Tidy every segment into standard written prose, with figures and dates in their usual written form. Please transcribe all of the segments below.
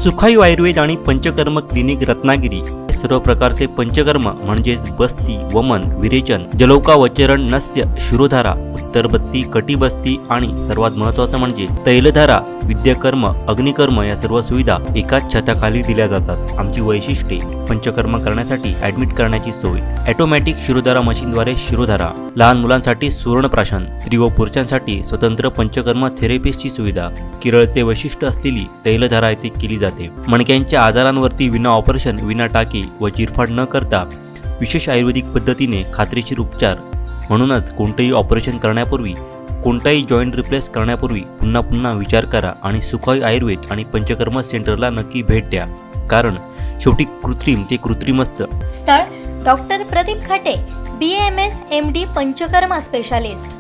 सुखायू आयुर्वेद आणि पंचकर्म क्लिनिक रत्नागिरी सर्व प्रकारचे पंचकर्म म्हणजेच बस्ती, वमन, विरेचन, जलौका, वचरण, नस्य, शिरोधारा, उत्तरबत्ती, कटिबस्ती आणि सर्वात महत्त्वाचं म्हणजे तैलधारा, विद्याकर्म, अग्निकर्म या सर्व सुविधा एकाच छताखाली दिल्या जातात। आमची वैशिष्ट्ये: पंचकर्म करण्यासाठी ऍडमिट करण्याची सोय, ऑटोमॅटिक शिरोधारा मशीनद्वारे शिरोधारा, लहान मुलांसाठी सुवर्णप्राशन, स्त्री व पुरुषांसाठी स्वतंत्र पंचकर्म थेरपिस्टची सुविधा, केरळचे वैशिष्ट्य असलेली तैलधारा येथे केली जाते। मणक्यांच्या आजारांवरती विना ऑपरेशन, विना टाके व चिरफाड न करता विशेष आयुर्वेदिक पद्धतीने खात्रीशीर उपचार। म्हणूनच कोणतेही ऑपरेशन करण्यापूर्वी, कोणताही जॉईंट रिप्लेस करण्यापूर्वी पुन्हा पुन्हा विचार करा आणि सुखायू आयुर्वेद आणि पंचकर्म सेंटरला नक्की भेट द्या, कारण शेवटी कृत्रिम ते कृत्रिम असतं। स्थळ: doctor Pradeep Khate, BAMS MD Panchakarma specialist,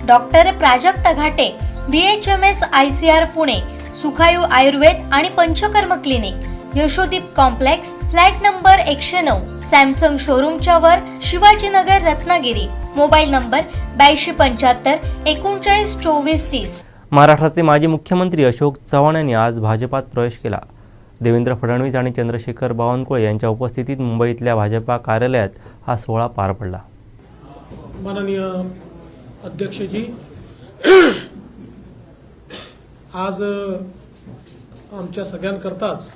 doctor Prajakt Ghate, BHMS ICR Pune, Sukhayu Ayurved आणि Panchakarma clinic, Yashodeep complex, flat number 109, Samsung शोरूमच्या वर, शिवाजीनगर, रत्नागिरी। Mobile number 8275 39 24 30। महाराष्ट्राचे माजी मुख्यमंत्री अशोक चव्हाण यांनी आज भाजपात प्रवेश केला। देवेंद्र फडणवीस आणि चंद्रशेखर बावनकुळे यांच्या उपस्थितीत मुंबईतल्या भाजपा कार्यालयात हा सोहळा पार पडला। माननीय अध्यक्षजी, आज आमच्या सगळ्यांकरताच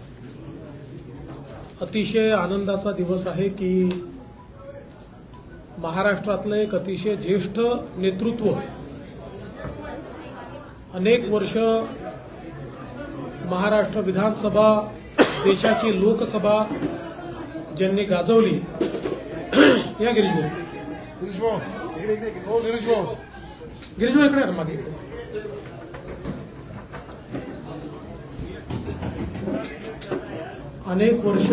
अतिशय आनंदाचा दिवस आहे की महाराष्ट्रातलं एक अतिशय ज्येष्ठ नेतृत्व, अनेक वर्ष महाराष्ट्र विधानसभा, देशाची लोकसभा ज्यांनी गाजवली, या गिरीशभाऊ इकडे आहे ना मागे, अनेक वर्ष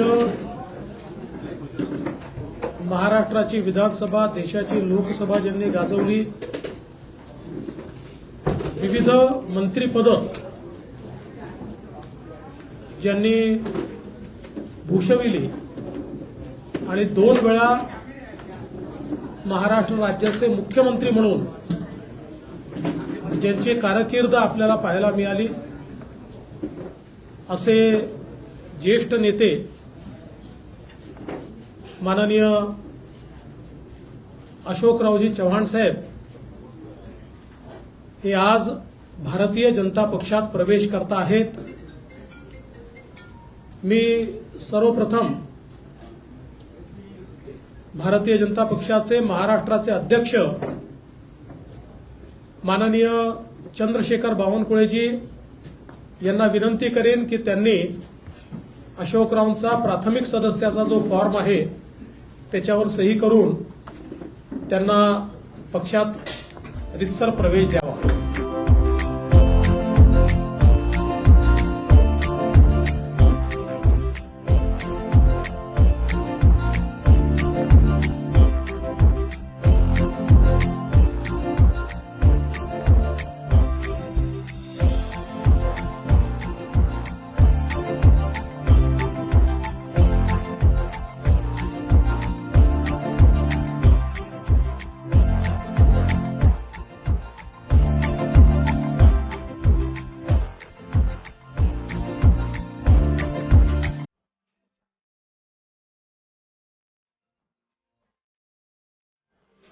महाराष्ट्राची विधानसभा, देशाची लोकसभा ज्यांनी गाजवली, विविध मंत्रिपद ज्यांनी भूषविली आणि 2 वेळा महाराष्ट्र राज्याचे मुख्यमंत्री म्हणून ज्यांची कारकीर्द आपल्याला पाहायला मिळाली, असे ज्येष्ठ नेते माननीय अशोकरावजी चव्हाण साहेब हे आज भारतीय जनता पक्षात प्रवेश करता आहेत। मी सर्वप्रथम भारतीय जनता पक्षाचे महाराष्ट्राचे अध्यक्ष माननीय चंद्रशेखर बावनकुळेजी यांना विनंती करेन की त्यांनी अशोकरावांचा प्राथमिक सदस्याचा जो फॉर्म आहे त्याच्यावर सही करून त्यांना पक्षात रितसर प्रवेश द्यावा।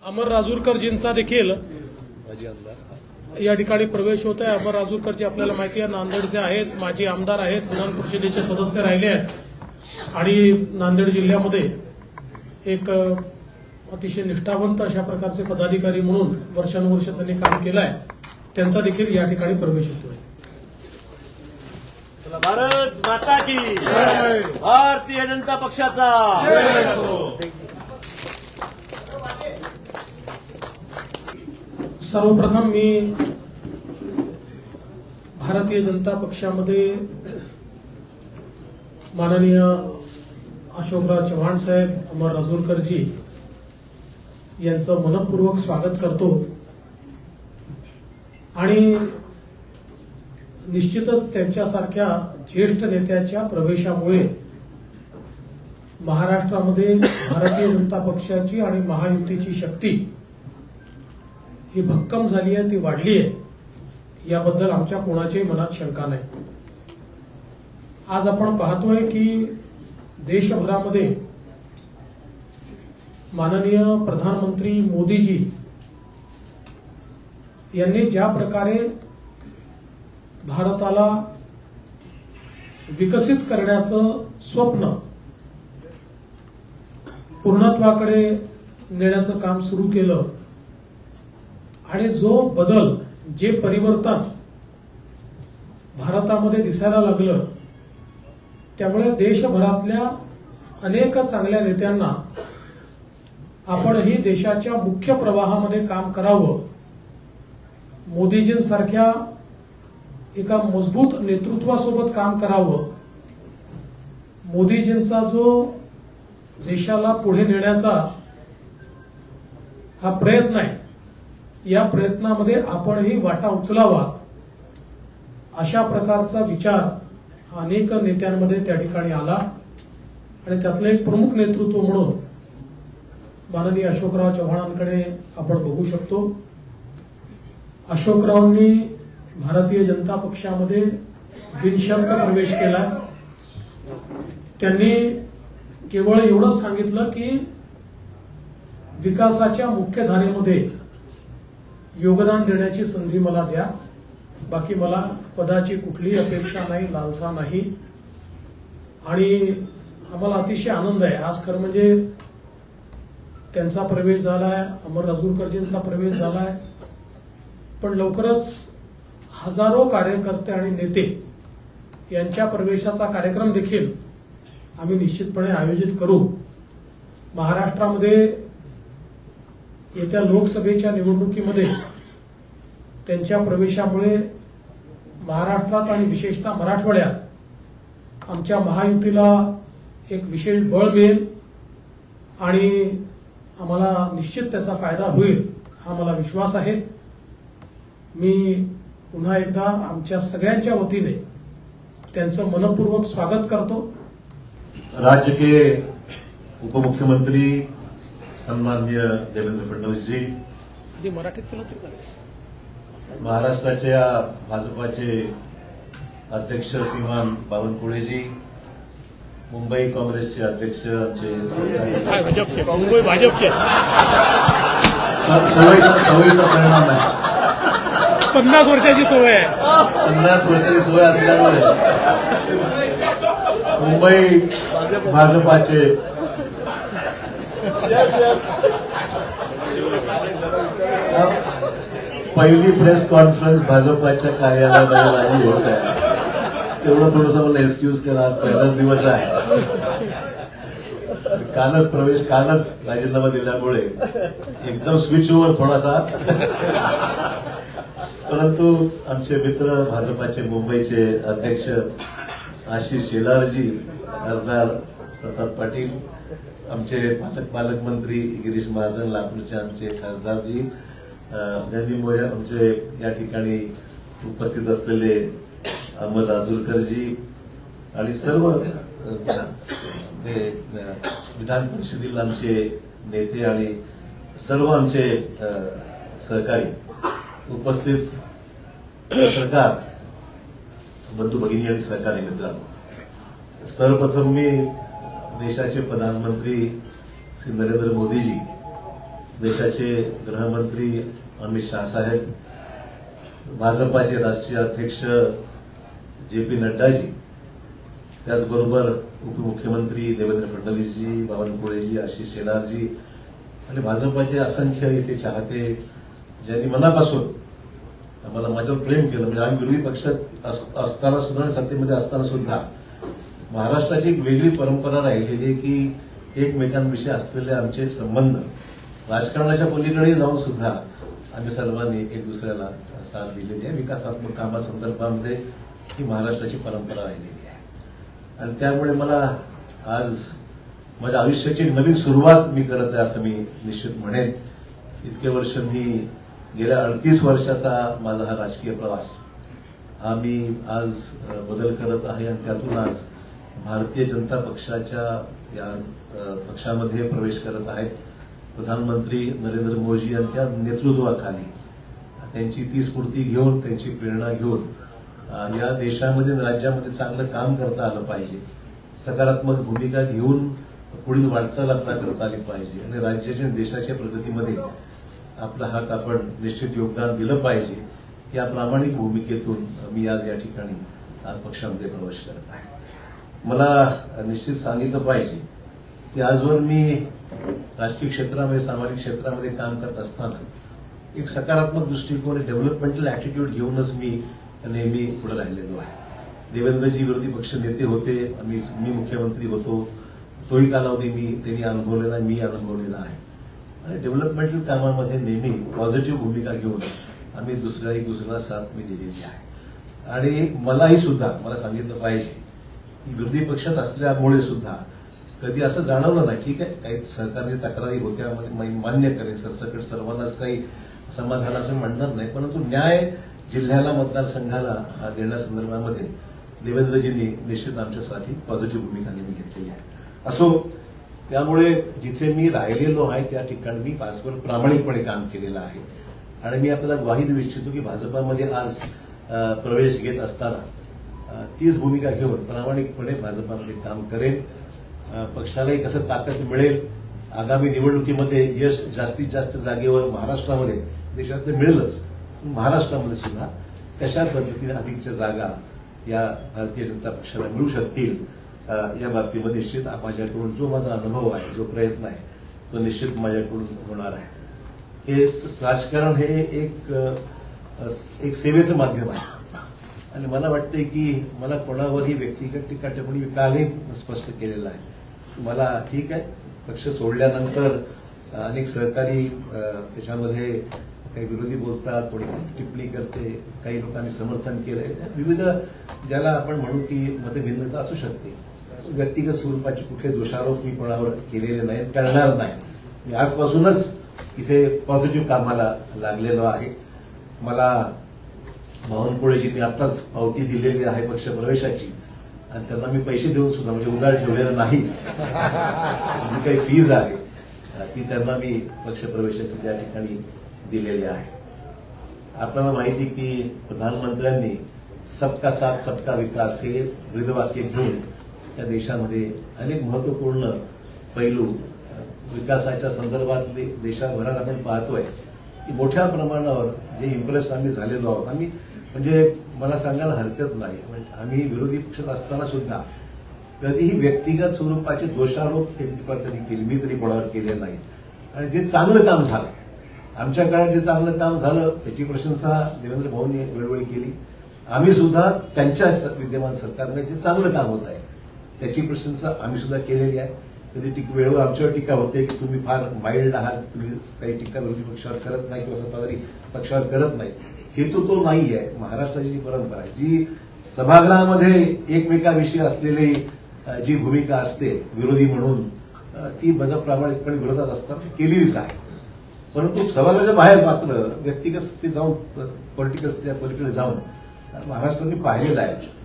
अमर राजूरकरजींचा देखील या ठिकाणी प्रवेश होत आहे। अमर राजूरकरजी आपल्याला माहिती आहे नांदेडचे आहेत, माजी आमदार आहेत, विधान परिषदेचे सदस्य राहिले आहेत आणि नांदेड जिल्ह्यामध्ये एक अतिशय निष्ठावंत अशा प्रकारचे पदाधिकारी म्हणून वर्षानुवर्ष त्यांनी काम केलं आहे, त्यांचा देखील या ठिकाणी प्रवेश होतोय। भारत माता की जय, भारतीय जनता पक्षाचा जय असो। सर्वप्रथम मी भारतीय जनता पक्षामध्ये माननीय अशोकराव चव्हाण साहेब, अमर राजूरकरजी यांचं मनपूर्वक स्वागत करतो आणि निश्चितच त्यांच्यासारख्या ज्येष्ठ नेत्याच्या प्रवेशामुळे महाराष्ट्रामध्ये भारतीय जनता पक्षाची आणि महायुतीची शक्ती ही भक्कम झाली आहे, ती वाढली आहे, याबद्दल आमच्या कोणाच्याही मनात शंका नाही। आज आपण पाहतोय की देशभरामध्ये माननीय प्रधानमंत्री मोदीजी यांनी ज्या प्रकारे भारताला विकसित करण्याचं स्वप्न पूर्णत्वाकडे नेण्याचं काम सुरू केलं आणि जो बदल, जे परिवर्तन भारतामध्ये दिसायला लागलं, त्यामुळे देशभरातल्या अनेक चांगल्या नेत्यांना आपणही देशाच्या मुख्य प्रवाहामध्ये काम करावं, मोदीजींसारख्या एका मजबूत नेतृत्वासोबत काम करावं, मोदीजींचा जो देशाला पुढे नेण्याचा हा प्रयत्न आहे, या प्रयत्नामध्ये आपणही वाटा उचलावा, अशा प्रकारचा विचार अनेक नेत्यांमध्ये त्या ठिकाणी आला आणि त्यातलं एक प्रमुख नेतृत्व म्हणून माननीय अशोकराव चव्हाणांकडे आपण बघू शकतो. अशोकरावांनी भारतीय जनता पक्षामध्ये बिनशर्त प्रवेश केला. त्यांनी केवळ एवढंच सांगितलं की विकासाच्या मुख्य धारेमध्ये योगदान देण्याची संधी मला द्या, बाकी मला पदाची कुठलीही अपेक्षा नाही, लालसा नाही. आणि आम्हाला अतिशय आनंद आहे. आज खरं म्हणजे त्यांचा प्रवेश झालाय, अमर राजूरकरजींचा प्रवेश झालाय, पण लवकरच हजारो कार्यकर्ते आणि नेते यांच्या प्रवेशाचा कार्यक्रम देखील आम्ही निश्चितपणे आयोजित करू. महाराष्ट्रामध्ये येत्या लोकसभेच्या निवडणुकीमध्ये त्यांच्या प्रवेशामुळे महाराष्ट्रात आणि विशेषतः मराठवाड्यात आमच्या महायुतीला एक विशेष बळ मिळेल आणि आम्हाला निश्चित त्याचा फायदा होईल, हा मला विश्वास आहे. मी पुन्हा एकदा आमच्या सगळ्यांच्या वतीने त्यांचं मनपूर्वक स्वागत करतो. राज्य के उपमुख्यमंत्री सन्माननीय देवेंद्र फडणवीस जी, मराठीत केलं तरी चालेल. महाराष्ट्राच्या भाजपाचे अध्यक्ष श्रीमान बावनकुळेजी, मुंबई काँग्रेसचे अध्यक्ष भाजपचे मुंबई भाजपचे सवयीचा परिणाम आहे. 50 वर्षाची सवय आहे. 50 वर्षाची सवय असल्यामुळे मुंबई भाजपाचे पहिली प्रेस कॉन्फरन्स भाजपाच्या कार्यालयामध्ये माझी होत आहे. तेवढं थोडंसं मला एक्सक्यूज करा, आज पहिलाच दिवस आहे. कालच राजीनामा दिल्यामुळे एकदम स्विच ओव्हर थोडासा. परंतु आमचे मित्र भाजपाचे मुंबईचे अध्यक्ष आशिष शेलारजी, खासदार प्रताप पाटील, आमचे पालकमंत्री गिरीश महाजन, लातूरचे आमचे खासदारजी, ज्यांनी आमचे या ठिकाणी उपस्थित असलेले अमर राजूरकरजी आणि सर्व विधान परिषदेतील आमचे नेते आणि सर्व आमचे सहकारी उपस्थित पत्रकार बंधू भगिनी आणि सहकारी मित्रांनो, सर्वप्रथम मी देशाचे प्रधानमंत्री श्री नरेंद्र मोदीजी, देशाचे गृहमंत्री अमित शाह साहेब, भाजपाचे राष्ट्रीय अध्यक्ष जे.पी. नड्डाजी, त्याचबरोबर उपमुख्यमंत्री देवेंद्र फडणवीसजी, बावनकुळेजी, आशिष शेलारजी आणि भाजपाचे असंख्य इथे चाहते, ज्यांनी मनापासून आम्हाला माझ्यावर प्रेम केलं. म्हणजे आम्ही विरोधी पक्षात असताना सुद्धा आणि सत्तेमध्ये असताना सुद्धा महाराष्ट्राची एक वेगळी परंपरा राहिलेली आहे की एकमेकांविषयी असलेले आमचे संबंध राजकारणाच्या पलीकडेही जाऊन सुद्धा आम्ही सर्वांनी एक दुसऱ्याला साथ दिलेली आहे. विकासात्मक कामासंदर्भामध्ये ही महाराष्ट्राची परंपरा राहिलेली आहे आणि त्यामुळे मला आज माझ्या आयुष्याची नवीन सुरुवात मी करत आहे असं मी निश्चित म्हणेन. इतके वर्ष मी गेल्या 38 वर्षाचा माझा हा राजकीय प्रवास हा मी आज बदल करत आहे आणि त्यातून आज भारतीय जनता पक्षाच्या या पक्षामध्ये प्रवेश करत आहे. प्रधानमंत्री नरेंद्र मोदी यांच्या नेतृत्वाखाली त्यांची ती स्फूर्ती घेऊन, त्यांची प्रेरणा घेऊन या देशामध्ये आणि राज्यामध्ये चांगलं काम करता आलं पाहिजे, सकारात्मक भूमिका घेऊन पुढील वाटचाल आपल्याला करता आली पाहिजे आणि राज्याच्या आणि देशाच्या प्रगतीमध्ये आपला हात आपण निश्चित योगदान दिलं पाहिजे. या प्रामाणिक भूमिकेतून मी आज या ठिकाणी आज पक्षामध्ये प्रवेश करत आहे. मला निश्चित सांगितलं पाहिजे की आजवर मी राजकीय क्षेत्रामध्ये सामाजिक क्षेत्रामध्ये काम करत असताना एक सकारात्मक दृष्टिकोन डेव्हलपमेंटल ऍटिट्यूड घेऊनच मी नेहमी पुढे राहिलेलो आहे. देवेंद्रजी विरोधी पक्ष नेते होते, मी मुख्यमंत्री होतो, तोही कालावधी त्यांनी अनुभवलेला आहे, मी अनुभवलेला आहे. आणि डेव्हलपमेंटल कामामध्ये नेहमी पॉझिटिव्ह भूमिका घेऊन आम्ही एक दुसऱ्याला साथ मी दिलेली आहे. आणि मलाही सुद्धा मला सांगितलं पाहिजे की विरोधी पक्षात असल्यामुळे सुद्धा कधी असं जाणवलं नाही. ठीक आहे, काही सरकारची तक्रारी होत्या, मान्य करेन, सरसकट सर्वांनाच काही समाधानाचं म्हणणार नाही, परंतु न्याय जिल्ह्याला मतदारसंघाला देण्यासंदर्भामध्ये देवेंद्रजींनी निश्चित आमच्यासाठी पॉझिटिव्ह भूमिका नेहमी घेतलेली आहे. असो, त्यामुळे जिथे मी राहिलेलो आहे त्या ठिकाणी मी आजवर प्रामाणिकपणे काम केलेलं आहे. आणि मी आपल्याला ग्वाही देऊ इच्छितो की भाजपामध्ये आज प्रवेश घेत असताना तीच भूमिका घेऊन प्रामाणिकपणे भाजपामध्ये काम करेन. पक्षालाही कसं ताकद मिळेल, आगामी निवडणुकीमध्ये यश जास्तीत जास्त जागेवर महाराष्ट्रामध्ये, देशात तर मिळेलच, महाराष्ट्रामध्ये सुद्धा कशा पद्धतीने अधिकच्या जागा या भारतीय जनता पक्षाला मिळू शकतील या बाबतीमध्ये निश्चित माझ्याकडून जो माझा अनुभव आहे, जो प्रयत्न आहे, तो निश्चित माझ्याकडून होणार आहे. हे राजकारण हे एक सेवेचं माध्यम आहे आणि मला वाटतंय की मला कोणावरही व्यक्तिगत टीका टिप्पणी कालही स्पष्ट केलेलं आहे. मला ठीक आहे, पक्ष सोडल्यानंतर अनेक सहकारी त्याच्यामध्ये काही विरोधी बोलतात, कोणी टिप्पणी करते, काही लोकांनी समर्थन केलंय, विविध ज्याला आपण म्हणू की मतभिन्नता असू शकते. व्यक्तिगत स्वरूपाचे कुठले दोषारोप मी कोणावर केलेले नाही, करणार नाही. मी आजपासूनच इथे पॉझिटिव्ह कामाला लागलेलो आहे. मला बावनकुळेजींनी आताच पावती दिलेली आहे पक्ष प्रवेशाची आणि त्यांना मी पैसे देऊन सुद्धा म्हणजे उधार ठेवलेलं नाही. जी काही फीज आहे ती त्यांना मी पक्ष प्रवेशाची त्या ठिकाणी दिलेली आहे. आपल्याला माहिती की प्रधानमंत्र्यांनी सबका साथ सबका विकास हे ब्रीदवाक्य घेऊन या देशामध्ये अनेक महत्वपूर्ण पैलू विकासाच्या संदर्भातले देशाभरात आपण पाहतोय की मोठ्या प्रमाणावर जे इम्प्रेस आम्ही झालेलो आहोत. आम्ही म्हणजे मला सांगायला हरकत नाही, आम्ही विरोधी पक्षात असताना सुद्धा कधीही व्यक्तिगत स्वरूपाचे दोषारोप कधी केले मी तरी कोणावर केले नाही. आणि जे चांगलं काम झालं, आमच्या काळात जे चांगलं काम झालं त्याची प्रशंसा देवेंद्र भाऊंनी वेळोवेळी केली. आम्ही सुद्धा त्यांच्या विद्यमान सरकारने जे चांगलं काम होत आहे त्याची प्रशंसा आम्ही सुद्धा केलेली आहे. कधी वेळेवर आमच्यावर टीका होते की तुम्ही फार माइल्ड आहात, तुम्ही काही टीका विरोधी पक्षावर करत नाही किंवा सत्ताधारी पक्षावर करत नाही. हेतू तो नाही आहे. महाराष्ट्राची जी परंपरा आहे, जी सभागृहामध्ये एकमेकाविषयी असलेली जी भूमिका असते विरोधी म्हणून, ती प्रामाणिकपणे विरोधात असताना केलेलीच आहे. परंतु सभागृहाच्या बाहेर मात्र व्यक्तिगत स्थिती जाऊन पॉलिटिकल पलीकडे जाऊन महाराष्ट्राने पाहिलेलं आहे.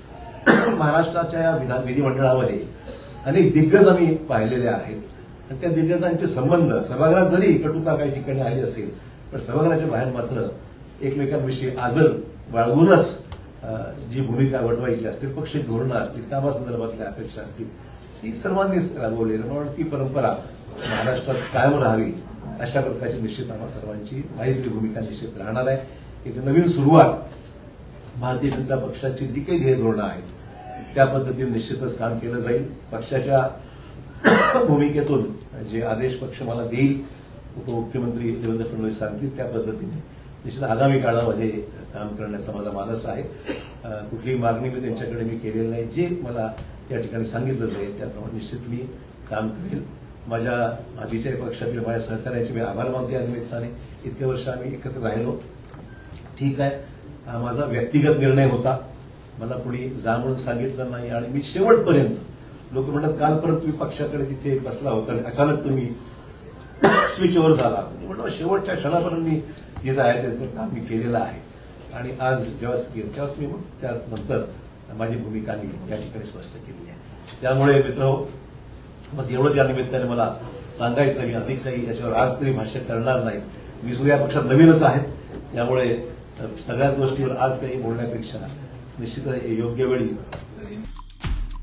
महाराष्ट्राच्या या विधिमंडळामध्ये अनेक दिग्गज आम्ही पाहिलेले आहेत आणि त्या दिग्गजांचे संबंध सभागृहात जरी कटुता काही ठिकाणी आली असेल पण सभागृहाच्या बाहेर मात्र एकमेकांविषयी आदर बाळगूनच जी भूमिका वठवायची असतील, पक्ष धोरणं असतील, कामासंदर्भातल्या अपेक्षा असतील, ती सर्वांनीच राबवलेली. म्हणून ती परंपरा महाराष्ट्रात कायम राहावी अशा प्रकारची निश्चित आम्हा सर्वांची माहिती भूमिका निश्चित राहणार आहे. एक नवीन सुरुवात भारतीय जनता पक्षाची जी काही ध्येय धोरणं आहेत त्या पद्धतीने निश्चितच काम केलं जाईल. पक्षाच्या भूमिकेतून जे आदेश पक्ष मला देईल, उपमुख्यमंत्री देवेंद्र फडणवीस सांगतील त्या पद्धतीने निश्चित आगामी काळामध्ये काम करण्याचा माझा मानस आहे. कुठलीही मागणी मी त्यांच्याकडे मी केलेली नाही. जे मला त्या ठिकाणी सांगितलं जाईल त्याप्रमाणे निश्चित मी काम करेल. माझ्या आधीच्या पक्षातील माझ्या सहकार्याचे मी आभार मानते. या निमित्ताने इतके वर्ष आम्ही एकत्र राहिलो. ठीक आहे, हा माझा व्यक्तिगत निर्णय होता, मला कुणी जा म्हणून सांगितलं नाही आणि मी शेवटपर्यंत, लोक म्हणतात काल परत तुम्ही पक्षाकडे तिथे बसला होता आणि अचानक तुम्ही स्विच ओव्हर झाला. म्हणलं शेवटच्या क्षणापर्यंत मी जिथं आहे त्याचं काम मी केलेलं आहे आणि आज जेव्हा मी मग त्यानंतर माझी भूमिका मी या ठिकाणी स्पष्ट केली आहे. त्यामुळे मित्र बस एवढंच या निमित्ताने मला सांगायचं. मी अधिक काही याच्यावर आज तरी भाष्य करणार नाही. मी सुद्धा या पक्षात नवीनच आहे, त्यामुळे सगळ्याच गोष्टीवर आज काही बोलण्यापेक्षा निश्चित योग्य वेळी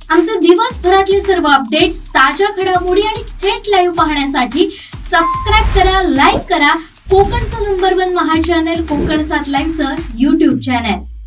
आमचे दिवसभरातले सर्व अपडेट्स, ताज्या घडामोडी आणि थेट लाईव्ह पाहण्यासाठी सबस्क्राईब करा, लाईक करा कोकणचं नंबर 1 महा चॅनल कोकण 7 लाईव्हचं YouTube चॅनल.